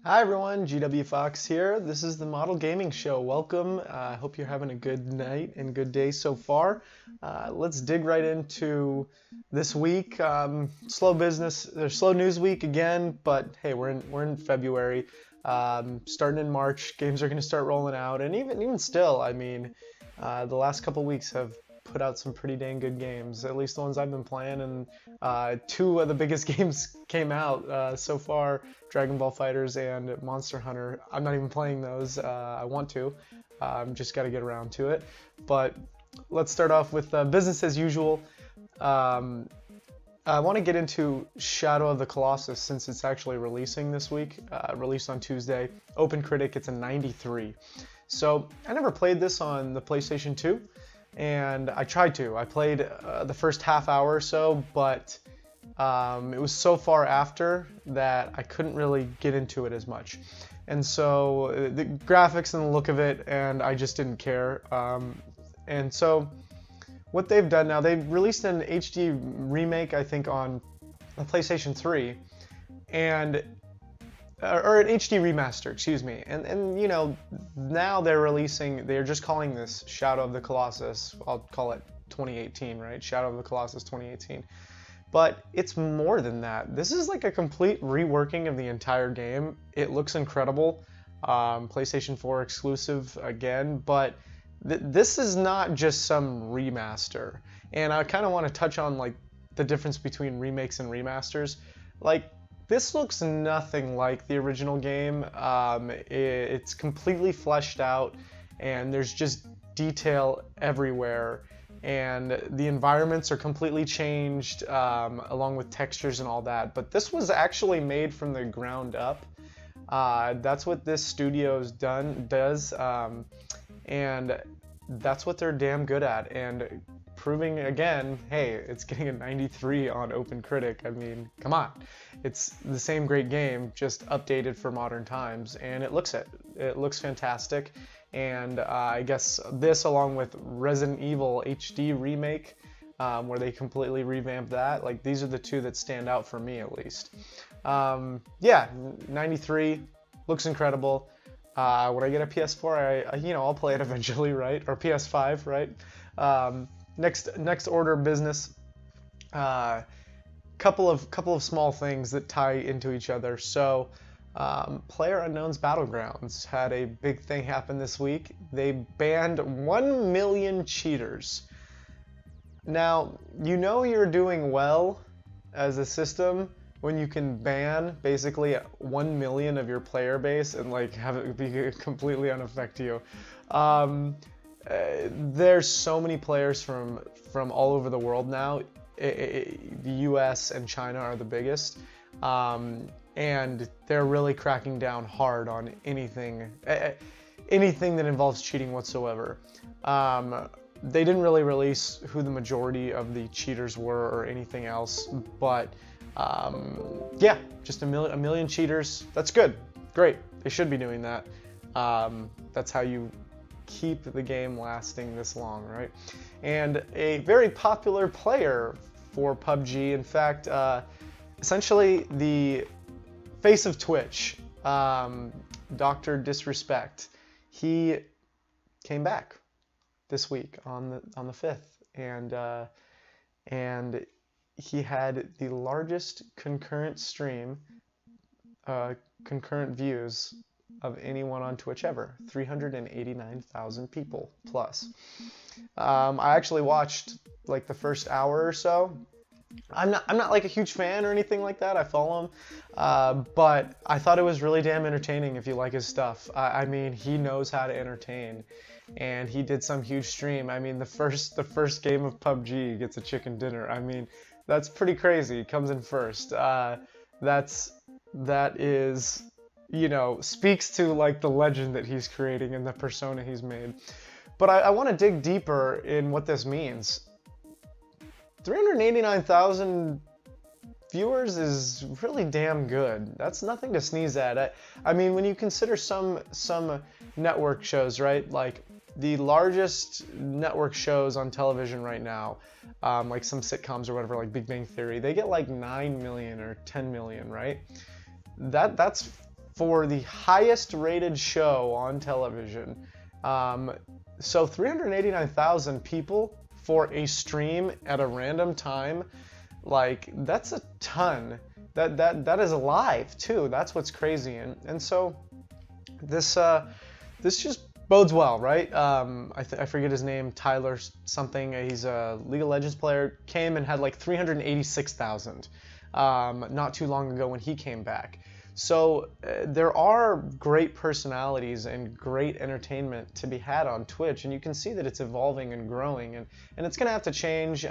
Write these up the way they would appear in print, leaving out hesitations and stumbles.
Hi everyone, GWFawkes here. This is the Model Gaming Show. Welcome. I hope you're having a good night and good day so far. Let's dig right into this week. Slow news week again, but hey, we're in February. Starting in March, games are going to start rolling out, and even still, I mean, the last couple weeks have put out some pretty dang good games, at least the ones I've been playing, and two of the biggest games came out so far, Dragon Ball FighterZ and Monster Hunter. I'm not even playing those. I want to. Just got to get around to it. But let's start off with business as usual. I want to get into Shadow of the Colossus since it's actually releasing this week. Released on Tuesday. OpenCritic, it's a 93. So I never played this on the PlayStation 2. And I tried to. I played the first half hour or so, but it was so far after that I couldn't really get into it as much. And so the graphics and the look of it, and I just didn't care. And so what they've done now, they've released an HD remake, I think, on the PlayStation 3, and or an HD remaster, excuse me, and you know, now they're just calling this Shadow of the Colossus. I'll call it 2018, right? Shadow of the Colossus 2018. But it's more than that. This is like a complete reworking of the entire game. It looks incredible. PlayStation 4 exclusive again, but this is not just some remaster. And I kind of want to touch on like the difference between remakes and remasters. Like, this looks nothing like the original game. It's completely fleshed out, and there's just detail everywhere, and the environments are completely changed, along with textures and all that. But this was actually made from the ground up. That's what this studio's does, and that's what they're damn good at. And proving again, hey, it's getting a 93 on OpenCritic. I mean, come on. It's the same great game, just updated for modern times, and it looks fantastic. And I guess this, along with Resident Evil HD remake, where they completely revamped that, like, these are the two that stand out for me at least. Yeah, 93, looks incredible. When I get a PS4, I'll play it eventually, right? Or PS5, right? Next order of business. Couple of small things that tie into each other. So, PlayerUnknown's Battlegrounds had a big thing happen this week. They banned 1 million cheaters. Now, you know you're doing well as a system when you can ban basically 1 million of your player base and like have it be completely unaffect you. There's so many players from all over the world now. The US and China are the biggest, and they're really cracking down hard on anything that involves cheating whatsoever. They didn't really release who the majority of the cheaters were or anything else, but yeah, just a million cheaters. That's good, great. They should be doing that. That's how you keep the game lasting this long, right? And a very popular player for PUBG, in fact, essentially the face of Twitch, DrDisrespect, he came back this week on the 5th, and he had the largest concurrent stream, concurrent views of anyone on Twitch ever. 389,000 people plus. I actually watched like the first hour or so. I'm not like a huge fan or anything like that. I follow him, but I thought it was really damn entertaining if you like his stuff. I mean, he knows how to entertain, and he did some huge stream. I mean, the first game of PUBG gets a chicken dinner. I mean, that's pretty crazy. He comes in first. That is, you know, speaks to like the legend that he's creating and the persona he's made. But I want to dig deeper in what this means. 389,000 viewers is really damn good. That's nothing to sneeze at. I mean, when you consider some network shows, right? Like the largest network shows on television right now, like some sitcoms or whatever, like Big Bang Theory, they get like 9 million or 10 million, right? That's for the highest rated show on television. So 389,000 people for a stream at a random time, like that's a ton. That is live too. That's what's crazy. And so this just bodes well, right? I forget his name, Tyler something. He's a League of Legends player. Came and had like 386,000 not too long ago when he came back. So there are great personalities and great entertainment to be had on Twitch, and you can see that it's evolving and growing, and it's going to have to change.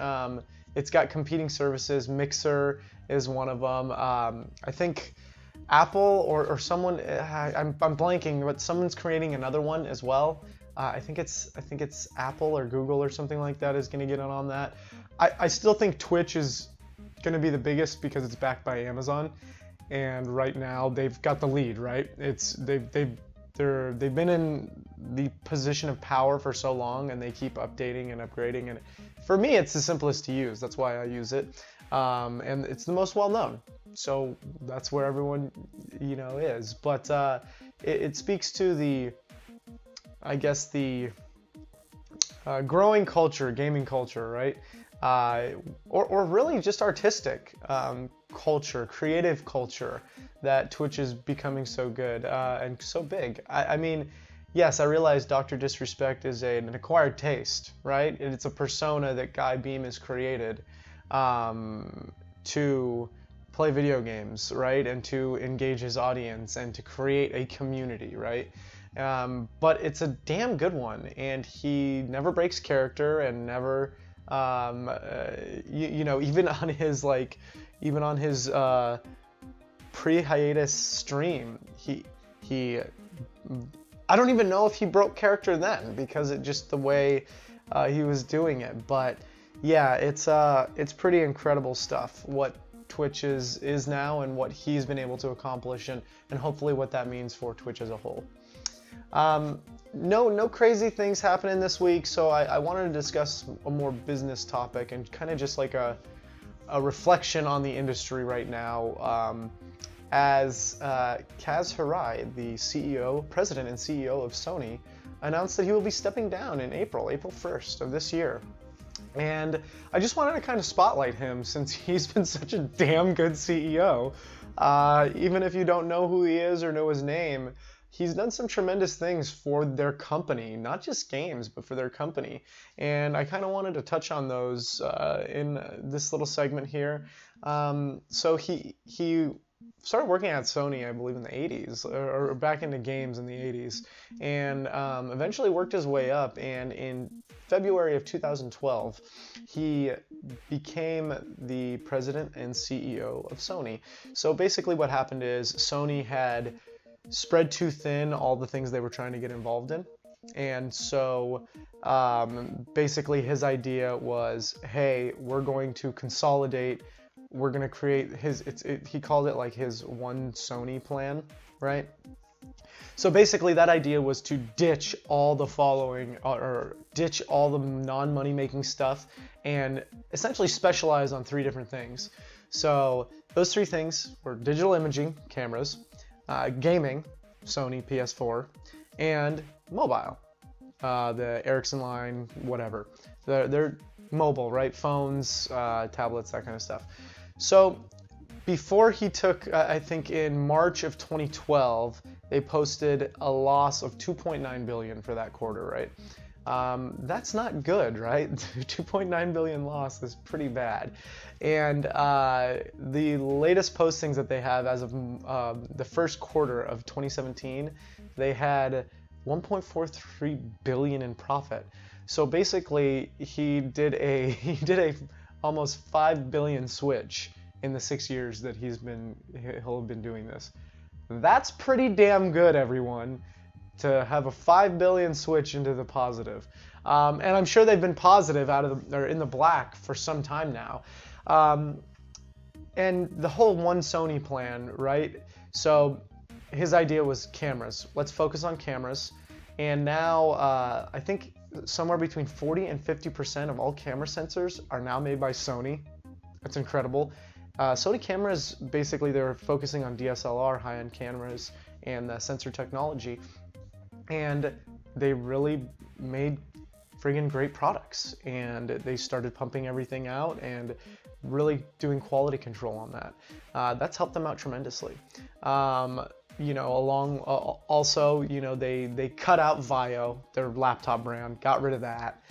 It's got competing services. Mixer is one of them. I think Apple or someone, I'm blanking, but someone's creating another one as well. I think it's Apple or Google or something like that is going to get in on that. I still think Twitch is going to be the biggest because it's backed by Amazon. And right now they've got the lead, right? They've been in the position of power for so long, and they keep updating and upgrading. And for me, it's the simplest to use. That's why I use it, and it's the most well known. So that's where everyone, you know, is. But it speaks to the, I guess, the growing culture, gaming culture, right? Or really just artistic culture, creative culture that Twitch is becoming so good and so big. I mean, yes, I realize DrDisrespect is an acquired taste, right? It's a persona that Guy Beam has created to play video games, right? And to engage his audience and to create a community, right? But it's a damn good one, and he never breaks character and never you know, even on his pre-hiatus stream, he I don't even know if he broke character then, because it just the way he was doing it. But yeah, it's pretty incredible stuff what Twitch is now and what he's been able to accomplish, and hopefully what that means for Twitch as a whole. No crazy things happening this week, so I wanted to discuss a more business topic and kind of just like a reflection on the industry right now, as Kaz Hirai, the president and CEO of Sony, announced that he will be stepping down in April 1st of this year. And I just wanted to kind of spotlight him, since he's been such a damn good CEO. Even if you don't know who he is or know his name, he's done some tremendous things for their company, not just games, but for their company. And I kind of wanted to touch on those in this little segment here. So he started working at Sony, I believe, in the 80s, or back into games in the 80s, and eventually worked his way up. And in February of 2012, he became the president and CEO of Sony. So basically what happened is Sony had spread too thin all the things they were trying to get involved in. And so basically his idea was, hey, we're going to consolidate, we're going to create he called it like his one Sony plan, right? So basically that idea was to ditch all the following, or ditch all the non-money making stuff, and essentially specialize on 3 different things. So those 3 things were digital imaging, cameras, gaming, Sony PS4, and mobile, the Ericsson line, whatever. mobile, right? Phones, tablets, that kind of stuff. So before he took, I think in March of 2012, they posted a loss of 2.9 billion for that quarter, right? That's not good, right? 2.9 billion loss is pretty bad. And the latest postings that they have as of the first quarter of 2017, they had 1.43 billion in profit. So basically, he did a almost 5 billion switch in the 6 years that he'll have been doing this. That's pretty damn good, everyone, to have a 5 billion switch into the positive. And I'm sure they've been positive or in the black for some time now. And the whole one Sony plan, right? So his idea was cameras. Let's focus on cameras. And now I think somewhere between 40 and 50% of all camera sensors are now made by Sony. That's incredible. Sony cameras, basically they're focusing on DSLR, high-end cameras, and the sensor technology. And they really made friggin' great products. And they started pumping everything out and really doing quality control on that. That's helped them out tremendously. You know, also, you know, they cut out Vio, their laptop brand, got rid of that.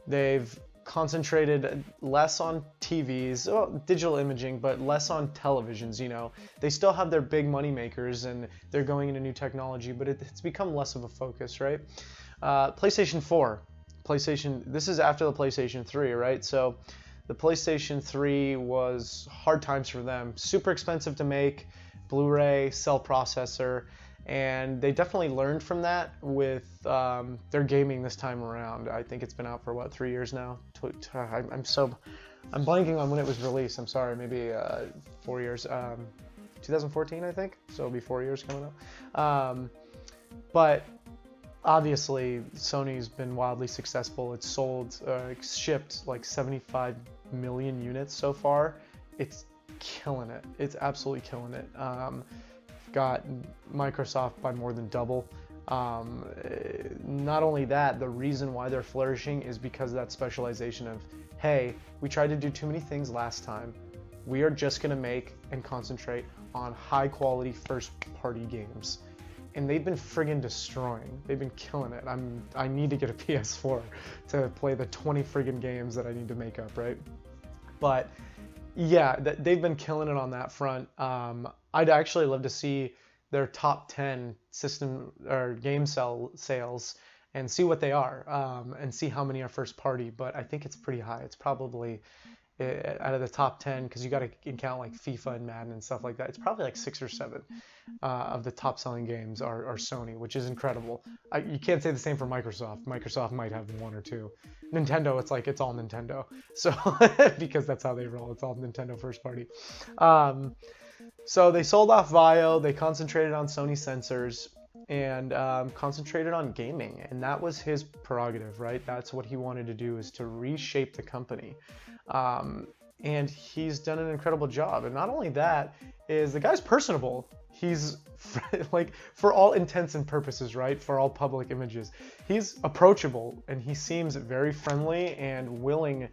They've concentrated less on TVs, digital imaging, but less on televisions. You know, they still have their big money makers and they're going into new technology, but it's become less of a focus, right? PlayStation 4, this is after the PlayStation 3, right? So the PlayStation 3 was hard times for them, super expensive to make, Blu-ray, cell processor, and they definitely learned from that with their gaming this time around. I think it's been out for what, 3 years now? I'm blanking on when it was released. I'm sorry, maybe 4 years. 2014, I think. So it'll be 4 years coming up. But obviously, Sony's been wildly successful. It's shipped like 75 million units so far. It's killing it. It's absolutely killing it. Got Microsoft by more than double. Not only that, the reason why they're flourishing is because of that specialization of, hey, we tried to do too many things last time. We are just going to make and concentrate on high quality first party games. And they've been friggin' destroying. They've been killing it. I need to get a PS4 to play the 20 friggin' games that I need to make up, right? But yeah, they've been killing it on that front. I'd actually love to see their top 10 system or game sales and see what they are, and see how many are first party. But I think it's pretty high. It's probably out of the top 10, because you got to count like FIFA and Madden and stuff like that. It's probably like 6 or 7 of the top selling games are Sony, which is incredible. You can't say the same for Microsoft. Microsoft might have 1 or 2. Nintendo, it's all Nintendo. So because that's how they roll. It's all Nintendo first party. So they sold off Vio. They concentrated on Sony sensors and concentrated on gaming. And that was his prerogative, right? That's what he wanted to do, is to reshape the company. And he's done an incredible job. And not only that, is the guy's personable. He's like, for all intents and purposes, right? For all public images, he's approachable and he seems very friendly and willing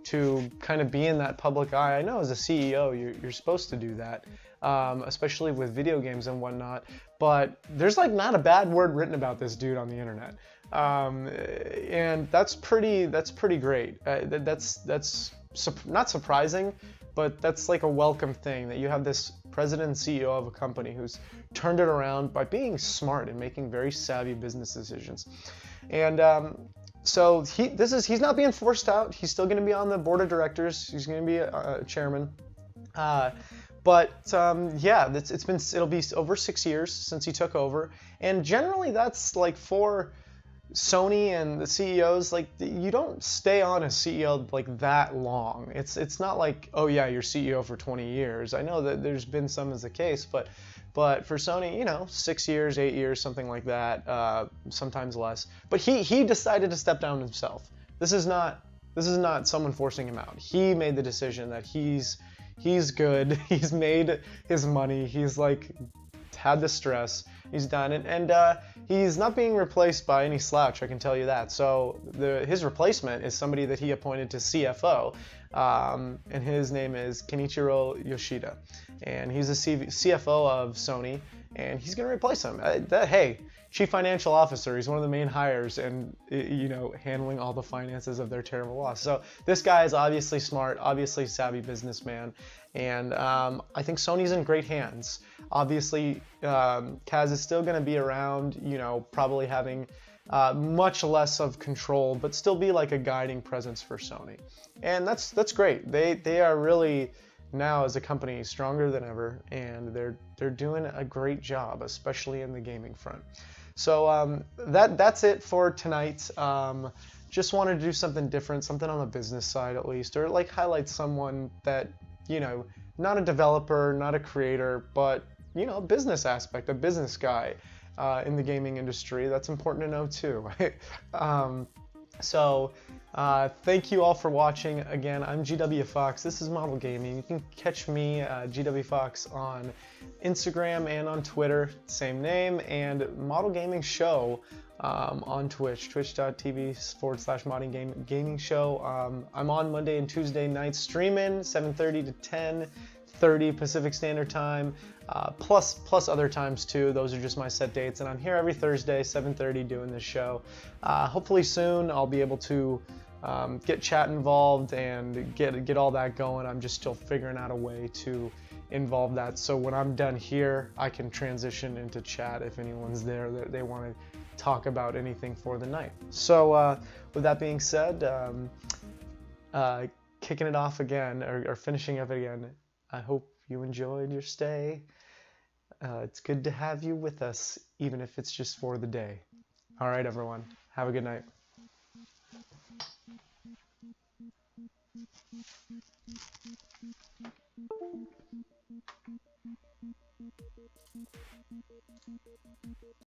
to kind of be in that public eye. I know as a CEO, you're supposed to do that, especially with video games and whatnot. But there's like not a bad word written about this dude on the internet, and that's pretty great. That's not surprising, but that's like a welcome thing, that you have this president and CEO of a company who's turned it around by being smart and making very savvy business decisions. And so he's not being forced out. He's still going to be on the board of directors. He's going to be a chairman. But yeah, it'll be over 6 years since he took over, and generally that's like for Sony and the CEOs, like, you don't stay on as CEO like that long. It's not like, oh yeah, you're CEO for 20 years. I know that there's been some as the case, but for Sony, 6 years, 8 years, something like that, sometimes less. But he decided to step down himself. This is not someone forcing him out. He made the decision that he's good. He's made his money. He's like had the stress, He's done, and he's not being replaced by any slouch, I can tell you that. So his replacement is somebody that he appointed to CFO, and his name is Kenichiro Yoshida, and he's the CFO of Sony, and he's going to replace him. Hey, Chief Financial Officer, he's one of the main hires, and handling all the finances of their terrible loss. So this guy is obviously smart, obviously savvy businessman, and I think Sony's in great hands. Obviously, Kaz is still going to be around, probably having much less of control, but still be like a guiding presence for Sony, and that's great. They are really now as a company stronger than ever, and they're doing a great job, especially in the gaming front. So that's it for tonight. Just wanted to do something different, something on the business side at least, or like highlight someone that, not a developer, not a creator, but a business aspect, a business guy in the gaming industry. That's important to know too. So thank you all for watching. Again, I'm GWFawkes. This is Model Gaming. You can catch me, GWFawkes, on Instagram and on Twitter, same name, and Model Gaming Show on Twitch, twitch.tv/Model Gaming Show. I'm on Monday and Tuesday nights streaming, 7:30 to 10:30 Pacific Standard Time, plus other times too. Those are just my set dates, and I'm here every Thursday, 7:30, doing this show. Hopefully soon I'll be able to get chat involved and get all that going. I'm just still figuring out a way to involve that, so when I'm done here, I can transition into chat if anyone's there that they want to talk about anything for the night. So with that being said, kicking it off again, or finishing up again, I hope you enjoyed your stay. It's good to have you with us, even if it's just for the day. All right, everyone. Have a good night.